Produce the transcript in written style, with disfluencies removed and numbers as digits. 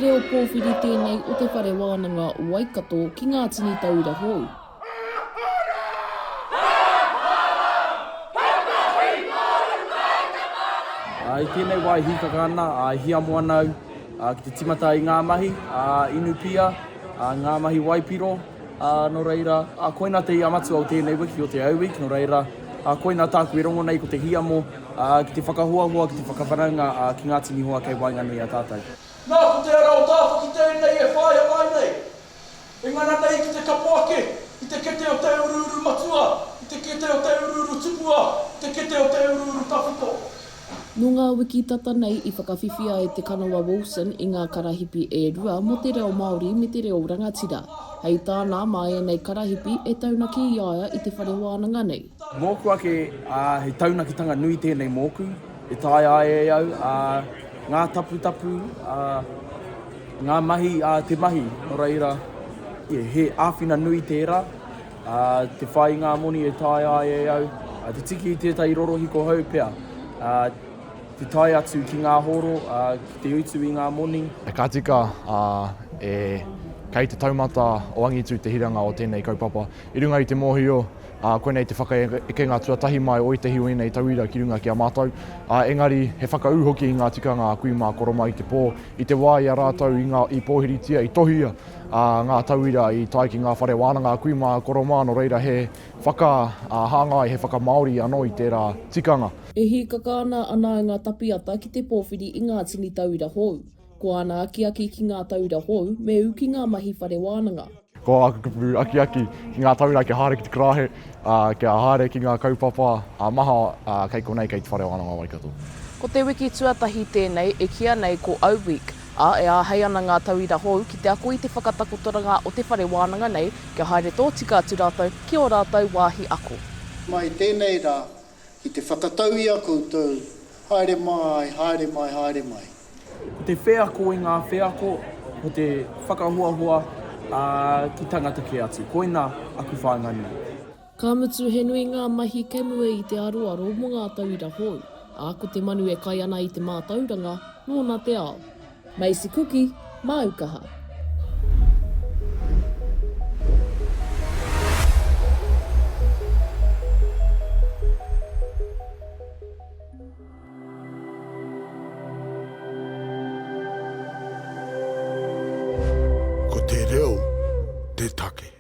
reo pōwhiri tēnei o te whare wānanga Waikato ki ngā tini taura hou. I tēnei wai hikaka ana, hi amo anau ki te timata i ngā mahi, inu pia, ngā mahi waipiro, no reira, koina te amatu au tēnei wiki o te au wiki, no reira, koina tāku e rongo nei ko te hi amo, ki te whakahuahua, ki te whakawhanaunga, ki ngā tini hoa kei wainganui a tātou. Nā ko te rao tāwhaki tēnei e whai a mai nei. E ngana nei ki te kapuake, i te kete o te ururu matua, i te kete o te ururu tupua, i te kete o te ururu tawhito. No ngā wiki tata nei i whakawhiwhia e te Kanawa Wilson i ngā karahipi e rua mo te reo Māori me te reo Rangatira. Hei tāna mai nei karahipi e taunaki i aia i te whare wānanga nei. Mōku ake, he taunakitanga nui tēnei mōku, e tai ai e au, ngā tapu, ngā mahi, te mahi, no reira, he āwhina nui tērā, te whai ngā moni e tai ai e au, te tiki i tētai rorohiko hau pea, te tai atu ki ngā horo, ki te utu i ngā moni. E ka tika kei te taumata o angitu te hiranga o tēnei kaupapa. I runga i te mōhio, koenei te whakaekenga tuatahi mai o i te hiu nei tauira ki runga ki a mātou. Engari, he whakauhoki i ngā tikanga kuima koroma i te pō, i te wai a rātou i pōhiritia, i tohia ngā tauira i tai ki ngā whare wānanga kuima koroma, no reira he whakahāngai, he whakamaori anō i tērā tikanga. E hikaka ana ngā tapiata ki te pōwhiri i ngā tini taura hou. Ko ana aki ki ngā taura hou, me uki ngā mahi whare wānanga. Ko akakupu aki ki ngā taura ki haere ki te krahe, kia haere ki ngā kaupapa, maha kei konei kei te whare wānanga Waikato. Ko te wiki tuatahi tēnei e kia nei ko Auweek, e āhei ana ngā tauira hou ki te ako i te whakatakotoranga o te whare wānanga nei, kia haere tō tika atu rātou ki o rātou wāhi ako. Mai tēnei rā, ki te whakataui a koutou, haere mai, haere mai, haere mai. Ko te wheako i ngā wheako, ko te whakahuahua ki tangata ke atu. Koina aku whāngani. Ka mutu he nui ngā mahi kemue i te aroaro mo ngā taura hou. Ko te manu e kai ana i te mātauranga, nōna te ao. Macie Kuki, Aukaha. Ko te reo, te take.